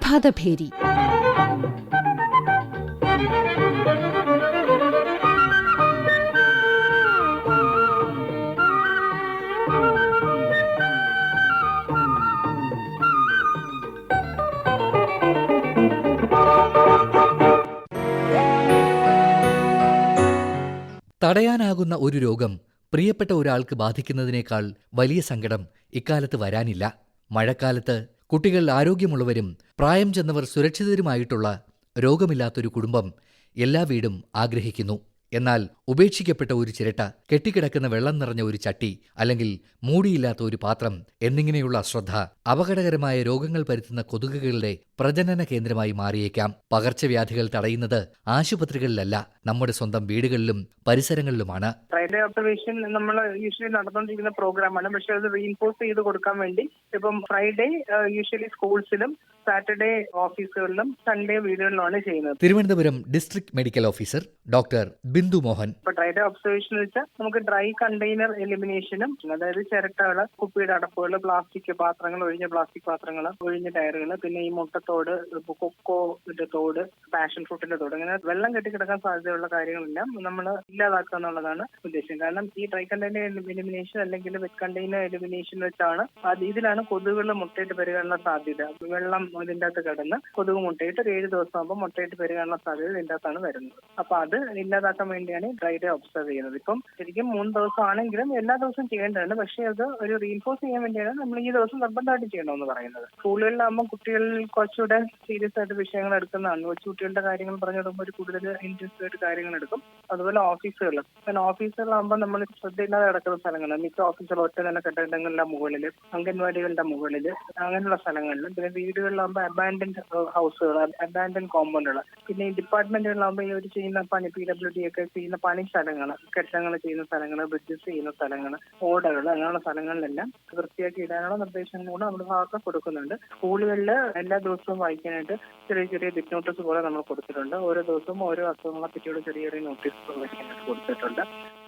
പ്രഭാതഭേരി. തടയാനാകുന്ന ഒരു രോഗം പ്രിയപ്പെട്ട ഒരാൾക്ക് ബാധിക്കുന്നതിനേക്കാൾ വലിയ സങ്കടം ഇക്കാലത്ത് വരാനില്ല. മഴക്കാലത്ത് കുട്ടികൾ ആരോഗ്യമുള്ളവരും പ്രായം ചെന്നവർ സുരക്ഷിതരുമായിട്ടുള്ള രോഗമില്ലാത്തൊരു കുടുംബം എല്ലാ വീടും ആഗ്രഹിക്കുന്നു. എന്നാൽ ഉപേക്ഷിക്കപ്പെട്ട ഒരു ചിരട്ട, കെട്ടിക്കിടക്കുന്ന വെള്ളം നിറഞ്ഞ ഒരു ചട്ടി, അല്ലെങ്കിൽ മൂടിയില്ലാത്ത ഒരു പാത്രം എന്നിങ്ങനെയുള്ള അശ്രദ്ധ അപകടകരമായ രോഗങ്ങൾ പരത്തുന്ന കൊതുകുകളുടെ പ്രജനന കേന്ദ്രമായി മാറിയേക്കാം. പകർച്ചവ്യാധികൾ തടയുന്നത് ആശുപത്രികളിലല്ല, നമ്മുടെ സ്വന്തം വീടുകളിലും പരിസരങ്ങളിലുമാണ്. ഫ്രൈഡേ ഒബ്സർവേഷൻ നമ്മൾ യൂഷ്വലി നടന്നുകൊണ്ടിരിക്കുന്ന പ്രോഗ്രാമാണ്. പക്ഷെ അത് റീഇൻഫോഴ്സ് ചെയ്ത് കൊടുക്കാൻ വേണ്ടി ഇപ്പം ഫ്രൈഡേ യൂഷ്വലി സ്കൂൾസിലും സാറ്റർഡേ ഓഫീസുകളിലും സൺഡേ വീടുകളിലുമാണ് ചെയ്യുന്നത്. Thiruvananthapuram district medical officer doctor Bindu Mohan. ഇപ്പൊ ഡ്രൈഡേ ഒബ്സർവേഷൻ വെച്ചാൽ നമുക്ക് ഡ്രൈ കണ്ടെയ്നർ എലിമിനേഷനും, അതായത് ചിരട്ടകള്, കുപ്പിയുടെ അടപ്പുകൾ, പ്ലാസ്റ്റിക് പാത്രങ്ങൾ, ഒഴിഞ്ഞ പ്ലാസ്റ്റിക് പാത്രങ്ങൾ, ഒഴിഞ്ഞ ടയറുകൾ, പിന്നെ ഈ മുട്ടത്തോട്, കൊക്കോന്റെ തോട്, പാഷൻ ഫ്രൂട്ടിന്റെ തോട്, അങ്ങനെ വെള്ളം കെട്ടിക്കിടക്കാൻ സാധ്യതയുള്ള കാര്യങ്ങളെല്ലാം നമ്മൾ ഇല്ലാതാക്കുക എന്നുള്ളതാണ് ഉദ്ദേശം. കാരണം ഈ ഡ്രൈ കണ്ടെയ്നർ എലിമിനേഷൻ അല്ലെങ്കിൽ വെറ്റ് കണ്ടെയ്നർ എലിമിനേഷൻ വെച്ചാണ് ഇതിലാണ് കൊതുകുകൾ മുട്ടയിട്ട് പെരുകാനുള്ള സാധ്യത. വെള്ളം ഇതിൻ്റെ അകത്ത് കിടന്ന് കൊതുക് മുട്ടയിട്ട് ഒരു 7 ദിവസം ആകുമ്പോൾ മുട്ടയിട്ട് പെരുകാനുള്ള സാധ്യത ഇതിൻ്റെ അകത്താണ് വരുന്നത്. അപ്പൊ അത് ഇല്ലാതാക്കാൻ വേണ്ടിയാണ് ഡ്രൈ ഡേ ഒബ്സർവ് ചെയ്യുന്നത്. ഇപ്പം ശരിക്കും 3 ദിവസം ആണെങ്കിലും എല്ലാ ദിവസവും ചെയ്യേണ്ടതാണ്. പക്ഷേ അത് ഒരു റീഇൻഫോഴ്സ് ചെയ്യാൻ വേണ്ടിയാണ് നമ്മൾ ഈ ദിവസം നിർബന്ധമായിട്ട് ചെയ്യണമെന്ന് പറയുന്നത്. സ്കൂളുകളിലാകുമ്പോൾ കുട്ടികൾ കുറച്ചുകൂടെ സീരിയസ് ആയിട്ട് വിഷയങ്ങൾ എടുക്കുന്നതാണ്. കൊച്ചുകുട്ടികളുടെ കാര്യങ്ങൾ പറഞ്ഞു കൊടുക്കുമ്പോൾ ഒരു കൂടുതൽ ഇൻട്രസ്റ്റ് ആയിട്ട് കാര്യങ്ങൾ എടുക്കും. അതുപോലെ ഓഫീസുകളിലും, കാരണം ഓഫീസുകളാകുമ്പോൾ നമ്മൾ ശ്രദ്ധയില്ലാതെ കിടക്കുന്ന സ്ഥലങ്ങൾ, മിക്ക ഓഫീസുകൾ ഒറ്റ നില കെട്ടിടങ്ങളുടെ മുകളിൽ, അംഗൻവാടികളുടെ മുകളിൽ, അങ്ങനെയുള്ള സ്ഥലങ്ങളിലും, പിന്നെ വീടുകളിലാകുമ്പോൾ അബാൻഡൻഡ് ഹൗസുകൾ, അബാൻഡൻഡ് കോമ്പൗണ്ടുകൾ, പിന്നെ ഈ ഡിപ്പാർട്ട്മെന്റുകളിലാകുമ്പോൾ ഇവർ ചെയ്യുന്ന പണി, PWD ഒക്കെ ചെയ്യുന്ന പണി സ്ഥലങ്ങൾ, കെട്ടിടങ്ങൾ ചെയ്യുന്ന സ്ഥലങ്ങൾ, ബ്രിഡ്ജസ് ചെയ്യുന്ന സ്ഥലങ്ങൾ, ഓടകൾ, അങ്ങനെയുള്ള സ്ഥലങ്ങളിലെല്ലാം വൃത്തിയാക്കി ഇടാനുള്ള നിർദ്ദേശങ്ങൾ കൂടെ നമ്മുടെ ഭാഗത്ത് കൊടുക്കുന്നുണ്ട്. സ്കൂളുകളിൽ എല്ലാ ദിവസവും വായിക്കാനായിട്ട് ചെറിയ ചെറിയ ബിറ്റ് നോട്ടീസ് പോലെ നമ്മൾ കൊടുത്തിട്ടുണ്ട്. ഓരോ ദിവസവും ഓരോ അസുഖങ്ങളെ പറ്റിയുള്ള ചെറിയ ചെറിയ നോട്ടീസുകൾ വയ്ക്കാനായിട്ട് കൊടുത്തിട്ടുണ്ട്.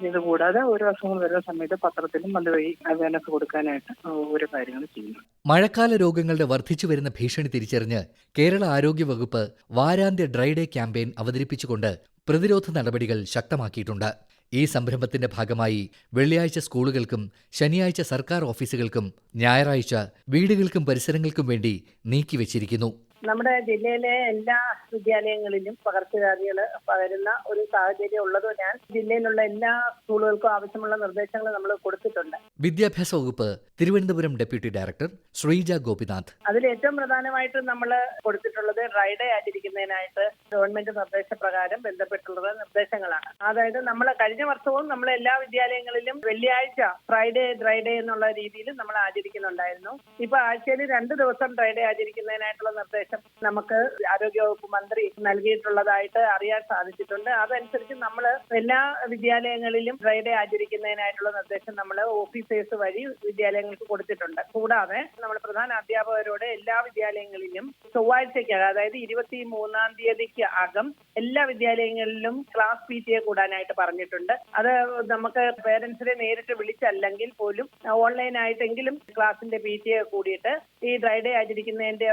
ഇത് കൂടാതെ ഓരോ അസുഖങ്ങൾ വരുന്ന സമയത്ത് പത്രത്തിലും അതുവഴി അവയർനെസ് കൊടുക്കാനായിട്ട് ഓരോ കാര്യങ്ങൾ ചെയ്യുന്നു. മഴക്കാല രോഗങ്ങളുടെ വർദ്ധിച്ചു വരുന്ന ഭീഷണി തിരിച്ചറിഞ്ഞ് കേരള ആരോഗ്യ വകുപ്പ് വാരാന്ത്യ ഡ്രൈ ഡേ ക്യാമ്പയിൻ അവതരിപ്പിച്ചുകൊണ്ട് പ്രതിരോധ നടപടികൾ ശക്തമാക്കിയിട്ടുണ്ട്. ഈ സംരംഭത്തിന്റെ ഭാഗമായി വെള്ളിയാഴ്ച സ്കൂളുകൾക്കും ശനിയാഴ്ച സർക്കാർ ഓഫീസുകൾക്കും ഞായറാഴ്ച വീടുകൾക്കും പരിസരങ്ങൾക്കും വേണ്ടി നീക്കിവച്ചിരിക്കുന്നു. നമ്മുടെ ജില്ലയിലെ എല്ലാ വിദ്യാലയങ്ങളിലും പകർച്ചവ്യാധികൾ പകരുന്ന ഒരു സാഹചര്യം ഉള്ളതിനാൽ ജില്ലയിലുള്ള എല്ലാ സ്കൂളുകൾക്കും ആവശ്യമുള്ള നിർദ്ദേശങ്ങൾ നമ്മൾ കൊടുത്തിട്ടുണ്ട്. വിദ്യാഭ്യാസ വകുപ്പ് തിരുവനന്തപുരം ഡെപ്യൂട്ടി ഡയറക്ടർ ശ്രീജ ഗോപിനാഥ്. അതിൽ ഏറ്റവും പ്രധാനമായിട്ട് നമ്മൾ കൊടുത്തിട്ടുള്ളത് ഡ്രൈ ഡേ ആചരിക്കുന്നതിനായിട്ട് ഗവൺമെന്റ് നിർദ്ദേശപ്രകാരം ബന്ധപ്പെട്ടുള്ള നിർദ്ദേശങ്ങളാണ്. അതായത് നമ്മൾ കഴിഞ്ഞ വർഷവും നമ്മൾ എല്ലാ വിദ്യാലയങ്ങളിലും വെള്ളിയാഴ്ച ഫ്രൈഡേ ഡ്രൈ ഡേ എന്നുള്ള രീതിയിൽ നമ്മൾ ആചരിക്കുന്നുണ്ടായിരുന്നു. ഇപ്പൊ ആഴ്ചയിൽ 2 ദിവസം ഡ്രൈ ഡേ ആചരിക്കുന്നതിനായിട്ടുള്ള നിർദ്ദേശം നമുക്ക് ആരോഗ്യവകുപ്പ് മന്ത്രി നൽകിയിട്ടുള്ളതായിട്ട് അറിയാൻ സാധിച്ചിട്ടുണ്ട്. അതനുസരിച്ച് നമ്മൾ എല്ലാ വിദ്യാലയങ്ങളിലും ഡ്രൈ ഡേ ആചരിക്കുന്നതിനായിട്ടുള്ള നിർദ്ദേശം നമ്മൾ ഓഫീസേഴ്സ് വഴി വിദ്യാലയങ്ങൾക്ക് കൊടുത്തിട്ടുണ്ട്. കൂടാതെ നമ്മൾ പ്രധാന അധ്യാപകരോട് എല്ലാ വിദ്യാലയങ്ങളിലും ചൊവ്വാഴ്ചയ്ക്ക്, അതായത് 23-ാം തീയതിക്ക് അകം എല്ലാ വിദ്യാലയങ്ങളിലും ക്ലാസ് PTA കൂടാനായിട്ട് പറഞ്ഞിട്ടുണ്ട്. അത് നമുക്ക് പേരൻസിനെ നേരിട്ട് വിളിച്ചല്ലെങ്കിൽ പോലും ഓൺലൈനായിട്ടെങ്കിലും ക്ലാസിന്റെ PTA കൂടിയിട്ട് ഈ ഡ്രൈ ഡേ ആചരിക്കുന്നതിന്റെ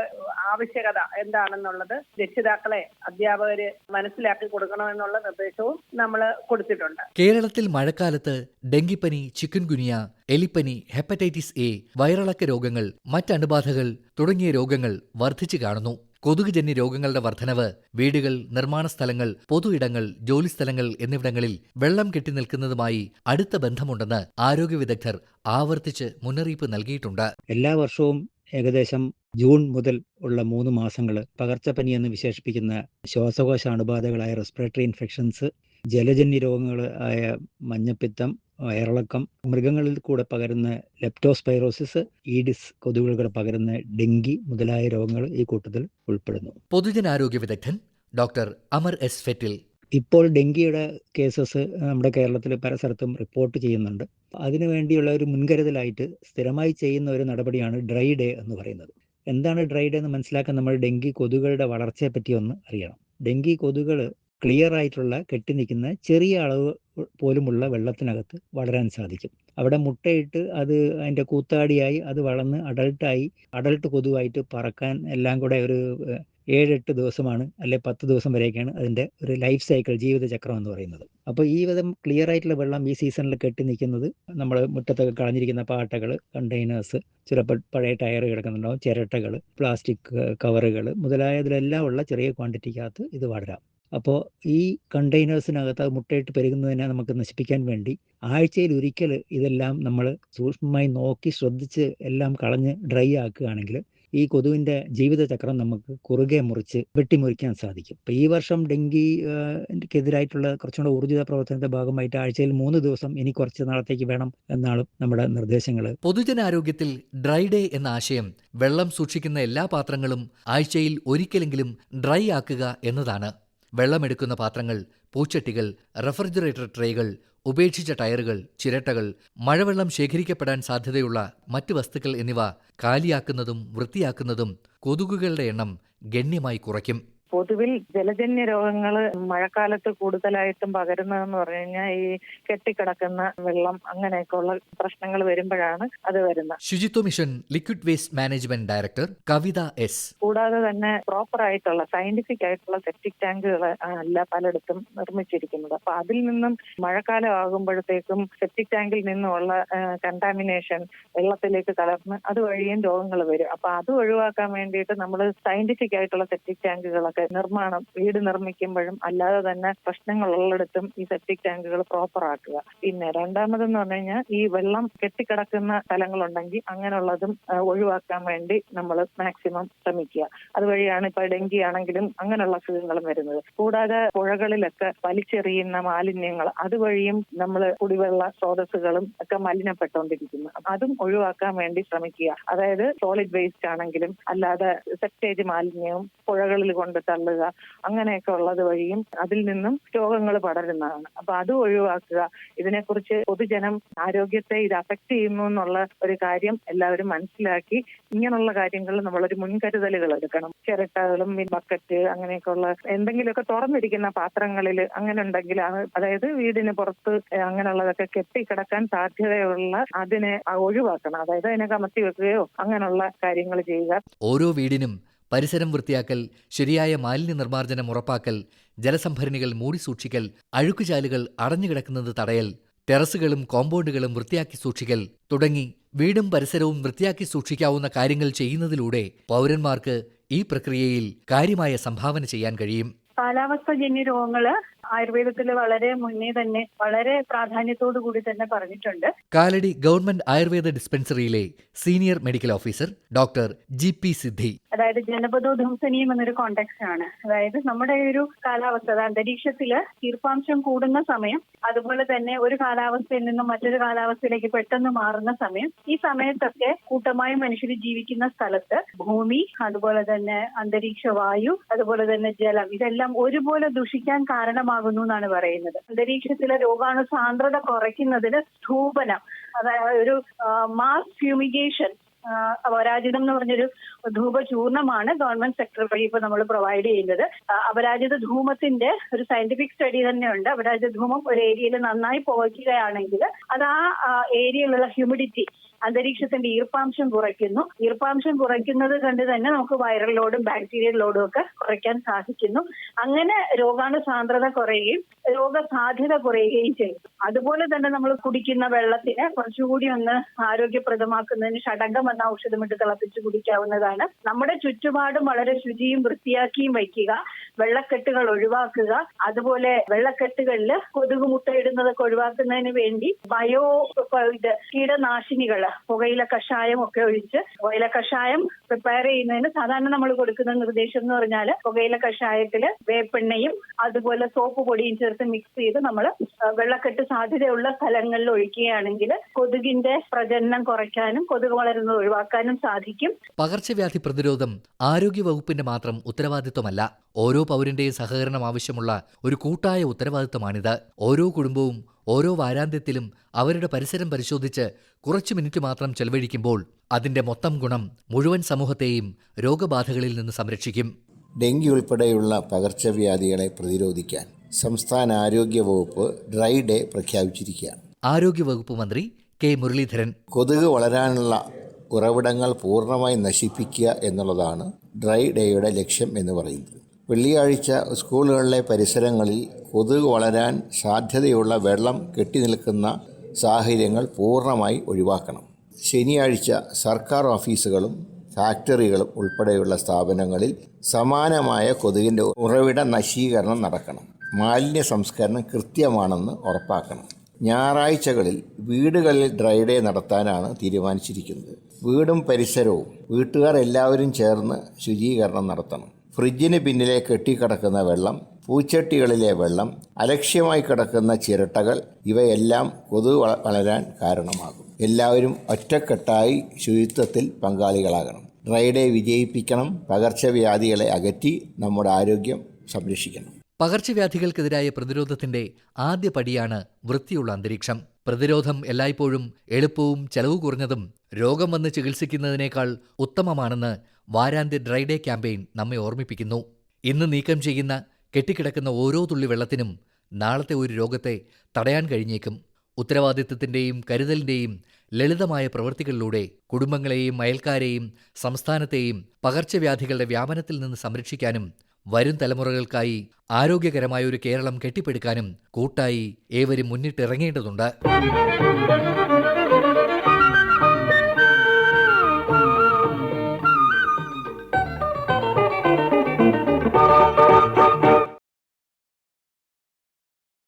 ആവശ്യകത എന്താണെന്നുള്ളത് രക്ഷിതാക്കളെ, അധ്യാപകര് മനസ്സിലാക്കി കൊടുക്കണമെന്നുള്ള നിർദ്ദേശവും നമ്മൾ കൊടുത്തിട്ടുണ്ട്. കേരളത്തിൽ മഴക്കാലത്ത് ഡെങ്കിപ്പനി, ചിക്കൻ ഗുനിയ, എലിപ്പനി, ഹെപ്പറ്റൈറ്റിസ് A, വയറിളക്ക രോഗങ്ങൾ, മറ്റണുബാധകൾ തുടങ്ങിയ രോഗങ്ങൾ വർദ്ധിച്ചു കാണുന്നു. കൊതുകുജന്യ രോഗങ്ങളുടെ വർധനവ് വീടുകൾ, നിർമ്മാണ സ്ഥലങ്ങൾ, പൊതു ഇടങ്ങൾ, ജോലിസ്ഥലങ്ങൾ എന്നിവിടങ്ങളിൽ വെള്ളം കെട്ടിനിൽക്കുന്നതുമായി അടുത്ത ബന്ധമുണ്ടെന്ന് ആരോഗ്യ വിദഗ്ധർ ആവർത്തിച്ച് മുന്നറിയിപ്പ് നൽകിയിട്ടുണ്ട്. എല്ലാ വർഷവും ഏകദേശം ജൂൺ മുതൽ ഉള്ള 3 മാസങ്ങൾ പകർച്ചപ്പനി എന്ന് വിശേഷിപ്പിക്കുന്ന ശ്വാസകോശ അണുബാധകളായ റെസ്പിറേറ്ററി ഇൻഫെക്ഷൻസ്, ജലജന്യ രോഗങ്ങൾ ആയ മഞ്ഞപ്പിത്തം, വയറിളക്കം, മൃഗങ്ങളിൽ കൂടെ പകരുന്ന ലെപ്റ്റോസ്പൈറോസിസ്, ഈഡിസ് കൊതുകുകൾ പകരുന്ന ഡെങ്കി മുതലായ രോഗങ്ങൾ ഈ കൂട്ടത്തിൽ ഉൾപ്പെടുന്നു. പൊതുജനാരോഗ്യ വിദഗ്ധൻ ഡോക്ടർ അമർ എസ് ഫെറ്റിൽ. ഇപ്പോൾ ഡെങ്കിയുടെ കേസസ് നമ്മുടെ കേരളത്തിൽ പല സ്ഥലത്തും റിപ്പോർട്ട് ചെയ്യുന്നുണ്ട്. അതിനു വേണ്ടിയുള്ള ഒരു മുൻകരുതലായിട്ട് സ്ഥിരമായി ചെയ്യുന്ന ഒരു നടപടിയാണ് ഡ്രൈ ഡേ എന്ന് പറയുന്നത്. എന്താണ് ഡ്രൈ ഡേ എന്ന് മനസ്സിലാക്കാൻ നമ്മൾ ഡെങ്കി കൊതുകുകളുടെ വളർച്ചയെ പറ്റി ഒന്ന് അറിയണം. ഡെങ്കി കൊതുകുകൾ ക്ലിയർ ആയിട്ടുള്ള കെട്ടി നിൽക്കുന്ന ചെറിയ അളവ് പോലുമുള്ള വെള്ളത്തിനകത്ത് വളരാൻ സാധിക്കും. അവിടെ മുട്ടയിട്ട് അത് അതിൻ്റെ കൂത്താടിയായി അത് വളർന്ന് അഡൾട്ട് കൊതുവായിട്ട് പറക്കാൻ എല്ലാം കൂടെ ഒരു 7-8 ദിവസമാണ്, അല്ലെ 10 ദിവസം വരെയൊക്കെയാണ് അതിൻ്റെ ഒരു ലൈഫ് സൈക്കിൾ, ജീവിതചക്രം എന്ന് പറയുന്നത്. അപ്പോൾ ഈ വിധം ക്ലിയർ ആയിട്ടുള്ള വെള്ളം ഈ സീസണിൽ കെട്ടി നിൽക്കുന്നത് നമ്മൾ മുറ്റത്തൊക്കെ കളഞ്ഞിരിക്കുന്ന പാട്ടകൾ, കണ്ടെയ്നേഴ്സ്, ചിലപ്പോൾ പഴയ ടയർ കിടക്കുന്നുണ്ടാവും, ചിരട്ടകൾ, പ്ലാസ്റ്റിക് കവറുകൾ മുതലായതിലെല്ലാം ഉള്ള ചെറിയ ക്വാണ്ടിറ്റിക്കകത്ത് ഇത് വളരാം. അപ്പോൾ ഈ കണ്ടെയ്നേഴ്സിനകത്ത് അത് മുട്ടയിട്ട് പെരുകുന്നതിനെ നമുക്ക് നശിപ്പിക്കാൻ വേണ്ടി ആഴ്ചയിൽ ഒരിക്കൽ ഇതെല്ലാം നമ്മൾ സൂക്ഷ്മമായി നോക്കി ശ്രദ്ധിച്ച് എല്ലാം കളഞ്ഞ് ഡ്രൈ ആക്കുകയാണെങ്കിൽ ഈ കൊതുവിൻ്റെ ജീവിതചക്രം നമുക്ക് കുറുകെ മുറിച്ച് വെട്ടിമുറിക്കാൻ സാധിക്കും. ഇപ്പോൾ ഈ വർഷം ഡെങ്കിക്കെതിരായിട്ടുള്ള കുറച്ചുകൂടെ ഊർജിത പ്രവർത്തനത്തിന്റെ ഭാഗമായിട്ട് ആഴ്ചയിൽ 3 ദിവസം ഇനി കുറച്ച് നാളത്തേക്ക് വേണം എന്നാണ് നമ്മുടെ നിർദ്ദേശങ്ങൾ. പൊതുജനാരോഗ്യത്തിൽ ഡ്രൈ ഡേ എന്ന ആശയം വെള്ളം സൂക്ഷിക്കുന്ന എല്ലാ പാത്രങ്ങളും ആഴ്ചയിൽ ഒരിക്കലെങ്കിലും ഡ്രൈ ആക്കുക എന്നതാണ്. വെള്ളമെടുക്കുന്ന പാത്രങ്ങൾ, പൂച്ചട്ടികൾ, റെഫ്രിജറേറ്റർ ട്രേകൾ, ഉപേക്ഷിച്ച ടയറുകൾ, ചിരട്ടകൾ, മഴവെള്ളം ശേഖരിക്കപ്പെടാൻ സാധ്യതയുള്ള മറ്റ് വസ്തുക്കൾ എന്നിവ കാലിയാക്കുന്നതും വൃത്തിയാക്കുന്നതും കൊതുകുകളുടെ എണ്ണം ഗണ്യമായി കുറയ്ക്കും. പൊതുവിൽ ജലജന്യ രോഗങ്ങൾ മഴക്കാലത്ത് കൂടുതലായിട്ടും പകരുന്നതെന്ന് പറഞ്ഞു കഴിഞ്ഞാൽ ഈ കെട്ടിക്കിടക്കുന്ന വെള്ളം അങ്ങനെയൊക്കെയുള്ള പ്രശ്നങ്ങൾ വരുമ്പോഴാണ് അത് വരുന്നത്. ശുചിത്വ mission liquid waste management director Kavitha S. കൂടാതെ തന്നെ പ്രോപ്പർ ആയിട്ടുള്ള സയന്റിഫിക് ആയിട്ടുള്ള സെപ്റ്റിക് ടാങ്കുകൾ അല്ല പലയിടത്തും നിർമ്മിച്ചിരിക്കുന്നത്. അപ്പൊ അതിൽ നിന്നും മഴക്കാലം ആകുമ്പോഴത്തേക്കും സെപ്റ്റിക് ടാങ്കിൽ നിന്നുമുള്ള കണ്ടാമിനേഷൻ വെള്ളത്തിലേക്ക് കലർന്ന് അതുവഴിയും രോഗങ്ങൾ വരും. അപ്പൊ അത് ഒഴിവാക്കാൻ വേണ്ടിയിട്ട് നമ്മൾ സയന്റിഫിക് ആയിട്ടുള്ള സെപ്റ്റിക് ടാങ്കുകളൊക്കെ നിർമ്മാണം, വീട് നിർമ്മിക്കുമ്പോഴും അല്ലാതെ തന്നെ പ്രശ്നങ്ങളുള്ളിടത്തും ഈ സെപ്റ്റിക് ടാങ്കുകൾ പ്രോപ്പർ ആക്കുക. പിന്നെ രണ്ടാമതെന്ന് പറഞ്ഞു കഴിഞ്ഞാൽ ഈ വെള്ളം കെട്ടിക്കിടക്കുന്ന സ്ഥലങ്ങളുണ്ടെങ്കിൽ അങ്ങനെയുള്ളതും ഒഴിവാക്കാൻ വേണ്ടി നമ്മൾ മാക്സിമം ശ്രമിക്കുക. അതുവഴിയാണ് ഇപ്പൊ ഡെങ്കി ആണെങ്കിലും അങ്ങനെയുള്ള അസുഖങ്ങളും വരുന്നത്. കൂടാതെ പുഴകളിലൊക്കെ വലിച്ചെറിയുന്ന മാലിന്യങ്ങൾ അതുവഴിയും നമ്മൾ കുടിവെള്ള സ്രോതസ്സുകളും ഒക്കെ മലിനപ്പെട്ടുകൊണ്ടിരിക്കുന്നു. അതും ഒഴിവാക്കാൻ വേണ്ടി ശ്രമിക്കുക. അതായത് സോളിഡ് വേസ്റ്റ് ആണെങ്കിലും അല്ലാതെ സെപ്റ്റേജ് മാലിന്യവും പുഴകളിൽ കൊണ്ട് തള്ളുക അങ്ങനെയൊക്കെ ഉള്ളത് വഴിയും അതിൽ നിന്നും രോഗങ്ങൾ പടരുന്നതാണ്. അപ്പൊ അത് ഒഴിവാക്കുക. ഇതിനെക്കുറിച്ച് പൊതുജനം ആരോഗ്യത്തെ ഇത് അഫക്ട് ചെയ്യുന്നു എന്നുള്ള ഒരു കാര്യം എല്ലാവരും മനസ്സിലാക്കി ഇങ്ങനെയുള്ള കാര്യങ്ങളിൽ നമ്മളൊരു മുൻകരുതലുകൾ എടുക്കണം. ചിരട്ടകളും ബക്കറ്റ് അങ്ങനെയൊക്കെയുള്ള എന്തെങ്കിലുമൊക്കെ തുറന്നിരിക്കുന്ന പാത്രങ്ങളിൽ അങ്ങനെ ഉണ്ടെങ്കിൽ അതായത് വീടിന് പുറത്ത് അങ്ങനെയുള്ളതൊക്കെ കെട്ടിക്കിടക്കാൻ സാധ്യതയുള്ള അതിനെ ഒഴിവാക്കണം. അതായത് അതിനെ കമത്തി വെക്കുകയോ അങ്ങനെയുള്ള കാര്യങ്ങൾ ചെയ്യുക. ഓരോ വീടിനും പരിസരം വൃത്തിയാക്കൽ, ശരിയായ മാലിന്യ നിർമ്മാർജ്ജനം ഉറപ്പാക്കൽ, ജലസംഭരണികൾ മൂടി സൂക്ഷിക്കൽ, അഴുക്കുചാലുകൾ അടഞ്ഞുകിടക്കുന്നത് തടയൽ, ടെറസുകളും കോമ്പൗണ്ടുകളും വൃത്തിയാക്കി സൂക്ഷിക്കൽ തുടങ്ങി വീടും പരിസരവും വൃത്തിയാക്കി സൂക്ഷിക്കാവുന്ന കാര്യങ്ങൾ ചെയ്യുന്നതിലൂടെ പൗരന്മാർക്ക് ഈ പ്രക്രിയയിൽ കാര്യമായ സംഭാവന ചെയ്യാൻ കഴിയും. കാലാവസ്ഥാജന്യ രോഗങ്ങള് ആയുർവേദത്തിൽ വളരെ മുന്നേ തന്നെ വളരെ പ്രാധാന്യത്തോടു കൂടി തന്നെ പറഞ്ഞിട്ടുണ്ട്. കാലടി ഗവൺമെന്റ് ആയുർവേദ ഡിസ്പെൻസറിയിലെ senior medical officer doctor G P. Siddhi. അതായത് ജനപദോധ്വംസനീയം എന്നൊരു കോണ്ടെക്സ്റ്റ് ആണ്. അതായത് നമ്മുടെ ഒരു കാലാവസ്ഥ, അന്തരീക്ഷത്തില് ഈർപ്പാംശം കൂടുന്ന സമയം, അതുപോലെ തന്നെ ഒരു കാലാവസ്ഥയിൽ നിന്നും മറ്റൊരു കാലാവസ്ഥയിലേക്ക് പെട്ടെന്ന് മാറുന്ന സമയം, ഈ സമയത്തൊക്കെ കൂട്ടമായി മനുഷ്യർ ജീവിക്കുന്ന സ്ഥലത്ത് ഭൂമി, അതുപോലെ തന്നെ അന്തരീക്ഷ വായു, അതുപോലെ തന്നെ ജലം, ഇതെല്ലാം ഒരുപോലെ ദൂഷിക്കാൻ കാരണമാകുന്നു എന്നാണ് പറയുന്നത്. അന്തരീക്ഷത്തിലെ രോഗാണു സാന്ദ്രത കുറയ്ക്കുന്നതിന് ധൂപനം, അതായത് ഒരു മാസ് ഫ്യൂമിഗേഷൻ, അപരാജിതം എന്ന് പറഞ്ഞൊരു ധൂപചൂർണമാണ് ഗവൺമെന്റ് സെക്ടർ വഴി ഇപ്പൊ നമ്മൾ പ്രൊവൈഡ് ചെയ്യുന്നത്. അപരാജിത ധൂമത്തിന്റെ ഒരു സയന്റിഫിക് സ്റ്റഡി തന്നെയുണ്ട്. അപരാജിത ധൂമം ഒരു ഏരിയയിൽ നന്നായി പുകയ്ക്കുകയാണെങ്കിൽ അത് ആ ഏരിയയിലുള്ള ഹ്യൂമിഡിറ്റി, അന്തരീക്ഷത്തിന്റെ ഈർപ്പാംശം കുറയ്ക്കുന്നു. ഈർപ്പാംശം കുറയ്ക്കുന്നത് കൊണ്ട് തന്നെ നമുക്ക് വൈറൽ ലോഡും ബാക്ടീരിയൽ ലോഡും ഒക്കെ കുറയ്ക്കാൻ സാധിക്കുന്നു. അങ്ങനെ രോഗാണു സാന്ദ്രത കുറയുകയും രോഗസാധ്യത കുറയുകയും ചെയ്യും. അതുപോലെ തന്നെ നമ്മൾ കുടിക്കുന്ന വെള്ളത്തിനെ കുറച്ചുകൂടി ഒന്ന് ആരോഗ്യപ്രദമാക്കുന്നതിന് ഷഡംഗം എന്ന ഔഷധമിട്ട് തിളപ്പിച്ച് കുടിക്കാവുന്നതാണ്. നമ്മുടെ ചുറ്റുപാടും വളരെ ശുചിയും വൃത്തിയാക്കിയും വയ്ക്കുക. വെള്ളക്കെട്ടുകൾ ഒഴിവാക്കുക. അതുപോലെ വെള്ളക്കെട്ടുകളിൽ കൊതുക് മുട്ടയിടുന്നതൊക്കെ ഒഴിവാക്കുന്നതിന് വേണ്ടി കീടനാശിനികൾ, പുകയില കഷായം ഒക്കെ ഒഴിച്ച്, പുകയില കഷായം പ്രിപ്പയർ ചെയ്യുന്നതിന് സാധാരണ നമ്മൾ കൊടുക്കുന്ന നിർദ്ദേശം എന്ന് പറഞ്ഞാൽ പുകയില കഷായത്തില് വേപ്പെണ്ണയും അതുപോലെ സോപ്പ് പൊടിയും ചേർത്ത് മിക്സ് ചെയ്ത് നമ്മൾ വെള്ളക്കെട്ട് സാധ്യതയുള്ള സ്ഥലങ്ങളിൽ ഒഴിക്കുകയാണെങ്കിൽ കൊതുകിന്റെ പ്രജനനം കുറയ്ക്കാനും കൊതുക് വളരുന്നത് ഒഴിവാക്കാനും സാധിക്കും. പകർച്ചവ്യാധി പ്രതിരോധം ആരോഗ്യവകുപ്പിന്റെ മാത്രം ഉത്തരവാദിത്വമല്ല. ഓരോ പൗരന്റെയും സഹകരണം ആവശ്യമുള്ള ഒരു കൂട്ടായ ഉത്തരവാദിത്തമാണിത്. ഓരോ കുടുംബവും ഓരോ വാരാന്ത്യത്തിലും അവരുടെ പരിസരം പരിശോധിച്ച് കുറച്ചു മിനിറ്റ് മാത്രം ചെലവഴിക്കുമ്പോൾ അതിന്റെ മൊത്തം ഗുണം മുഴുവൻ സമൂഹത്തെയും രോഗബാധകളിൽ നിന്ന് സംരക്ഷിക്കും. ഡെങ്കി ഉൾപ്പെടെയുള്ള പകർച്ചവ്യാധികളെ പ്രതിരോധിക്കാൻ സംസ്ഥാന ആരോഗ്യ വകുപ്പ് ഡ്രൈ ഡേ പ്രഖ്യാപിച്ചിരിക്കുകയാണ്. ആരോഗ്യവകുപ്പ് മന്ത്രി കെ മുരളീധരൻ. കൊതുക് വളരാനുള്ള ഉറവിടങ്ങൾ പൂർണ്ണമായി നശിപ്പിക്കുക എന്നുള്ളതാണ് ഡ്രൈ ഡേയുടെ ലക്ഷ്യം എന്ന് പറയുന്നത്. വെള്ളിയാഴ്ച സ്കൂളുകളിലെ പരിസരങ്ങളിൽ കൊതുക് വളരാൻ സാധ്യതയുള്ള വെള്ളം കെട്ടിനിൽക്കുന്ന സാഹചര്യങ്ങൾ പൂർണ്ണമായി ഒഴിവാക്കണം. ശനിയാഴ്ച സർക്കാർ ഓഫീസുകളും ഫാക്ടറികളും ഉൾപ്പെടെയുള്ള സ്ഥാപനങ്ങളിൽ സമാനമായ കൊതുകിൻ്റെ ഉറവിട നശീകരണം നടക്കണം. മാലിന്യ സംസ്കരണം കൃത്യമാണെന്ന് ഉറപ്പാക്കണം. ഞായറാഴ്ചകളിൽ വീടുകളിൽ ഡ്രൈ ഡേ നടത്താനാണ് തീരുമാനിച്ചിരിക്കുന്നത്. വീടും പരിസരവും വീട്ടുകാർ എല്ലാവരും ചേർന്ന് ശുചീകരണം നടത്തണം. ഫ്രിഡ്ജിന് പിന്നിലെ കെട്ടിക്കിടക്കുന്ന വെള്ളം, പൂച്ചട്ടികളിലെ വെള്ളം, അലക്ഷ്യമായി കിടക്കുന്ന ചിരട്ടകൾ ഇവയെല്ലാം കൊതുക് വളരാൻ കാരണമാകും. എല്ലാവരും ഒറ്റക്കെട്ടായി ശുചിത്വത്തിൽ പങ്കാളികളാകണം. Dry day വിജയിപ്പിക്കണം. പകർച്ചവ്യാധികളെ അകറ്റി നമ്മുടെ ആരോഗ്യം സംരക്ഷിക്കണം. പകർച്ചവ്യാധികൾക്കെതിരായ പ്രതിരോധത്തിന്റെ ആദ്യ പടിയാണ് വൃത്തിയുള്ള അന്തരീക്ഷം. പ്രതിരോധം എല്ലായ്പ്പോഴും എളുപ്പവും ചെലവ് കുറഞ്ഞതും രോഗം വന്ന് ചികിത്സിക്കുന്നതിനേക്കാൾ ഉത്തമമാണെന്ന് വാരാന്ത്യ ഡ്രൈ ഡേ ക്യാമ്പയിൻ നമ്മെ ഓർമ്മിപ്പിക്കുന്നു. ഇന്ന് നീക്കം ചെയ്യുന്ന കെട്ടിക്കിടക്കുന്ന ഓരോ തുള്ളി വെള്ളത്തിനും നാളത്തെ ഒരു രോഗത്തെ തടയാൻ കഴിഞ്ഞേക്കും. ഉത്തരവാദിത്തത്തിന്റെയും കരുതലിന്റെയും ലളിതമായ പ്രവൃത്തികളിലൂടെ കുടുംബങ്ങളെയും അയൽക്കാരെയും സംസ്ഥാനത്തെയും പകർച്ചവ്യാധികളുടെ വ്യാപനത്തിൽ നിന്ന് സംരക്ഷിക്കാനും വരും തലമുറകൾക്കായി ആരോഗ്യകരമായ ഒരു കേരളം കെട്ടിപ്പടുക്കാനും കൂട്ടായി ഏവരും മുന്നിട്ടിറങ്ങേണ്ടതുണ്ട്.